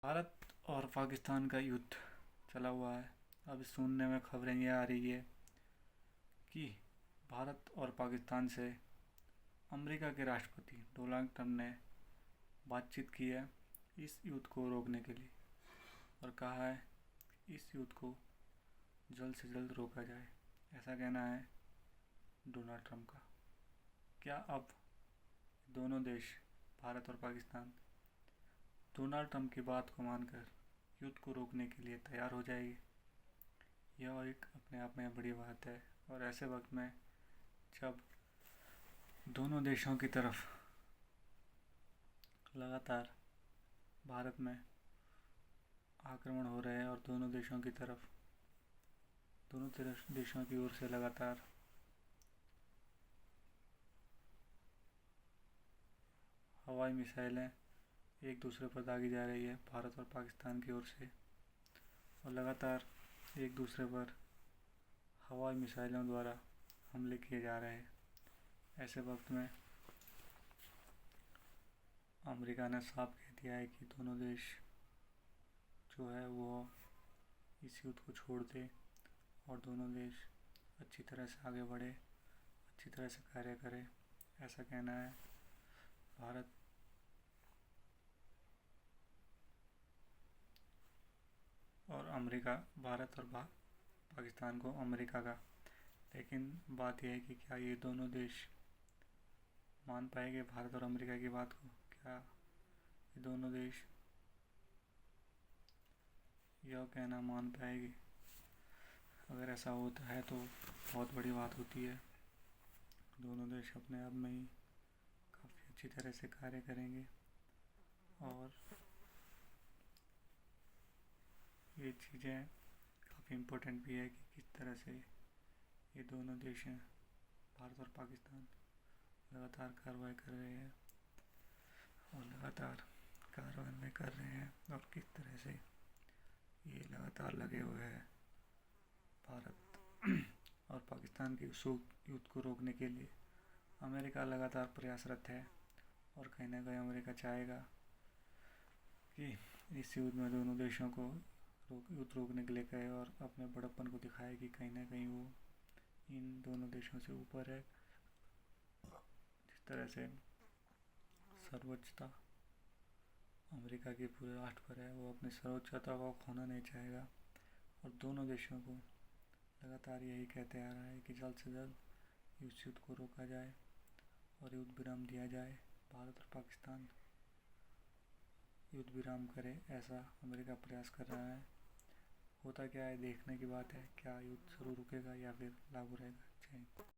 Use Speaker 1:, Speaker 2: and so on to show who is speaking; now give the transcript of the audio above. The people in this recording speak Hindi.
Speaker 1: भारत और पाकिस्तान का युद्ध चला हुआ है। अब सुनने में खबरें ये आ रही है कि भारत और पाकिस्तान से अमेरिका के राष्ट्रपति डोनाल्ड ट्रंप ने बातचीत की है इस युद्ध को रोकने के लिए और कहा है इस युद्ध को जल्द से जल्द रोका जाए। ऐसा कहना है डोनाल्ड ट्रंप का। क्या अब दोनों देश भारत और पाकिस्तान डोनाल्ड ट्रंप की बात को मानकर युद्ध को रोकने के लिए तैयार हो जाएगी? यह एक अपने आप में बड़ी बात है और ऐसे वक्त में जब दोनों देशों की तरफ लगातार भारत में आक्रमण हो रहे हैं और दोनों देशों की ओर से लगातार हवाई मिसाइलें एक दूसरे पर दागी जा रही है भारत और पाकिस्तान की ओर से, और लगातार एक दूसरे पर हवाई मिसाइलों द्वारा हमले किए जा रहे हैं। ऐसे वक्त में अमेरिका ने साफ कह दिया है कि दोनों देश जो है वो इस युद्ध को छोड़ दे और दोनों देश अच्छी तरह से आगे बढ़े, अच्छी तरह से कार्य करे। ऐसा कहना है भारत और अमेरिका, भारत और पाकिस्तान को अमेरिका का। लेकिन बात यह है कि क्या ये दोनों देश मान पाएंगे भारत और अमेरिका की बात को? क्या ये दोनों देश यह कहना मान पाएगी? अगर ऐसा होता है तो बहुत बड़ी बात होती है। दोनों देश अपने आप में ही काफ़ी अच्छी तरह से कार्य करेंगे और ये चीज़ें काफ़ी इम्पोर्टेंट भी है कि किस तरह से ये दोनों देश हैं भारत और पाकिस्तान लगातार कार्रवाई कर रहे हैं और लगातार कार्रवाई कर रहे हैं और किस तरह से ये लगातार लगे हुए हैं भारत और पाकिस्तान के युद्ध को रोकने के लिए। अमेरिका लगातार प्रयासरत है और कहीं ना कहीं अमेरिका चाहेगा कि इस युद्ध में दोनों देशों को युद्ध रोकने के लिए कहे और अपने बड़प्पन को दिखाए कि कहीं ना कहीं वो इन दोनों देशों से ऊपर है। जिस तरह से सर्वोच्चता अमेरिका के पूरे राष्ट्र पर है, वो अपनी सर्वोच्चता को खोना नहीं चाहेगा और दोनों देशों को लगातार यही कहते आ रहा है कि जल्द से जल्द इस युद्ध को रोका जाए और युद्ध विराम दिया जाए। भारत और पाकिस्तान युद्ध विराम करे, ऐसा अमेरिका प्रयास कर रहा है। होता क्या है देखने की बात है, क्या युद्ध जरूर रुकेगा या फिर लागू रहेगा। जय हिंद।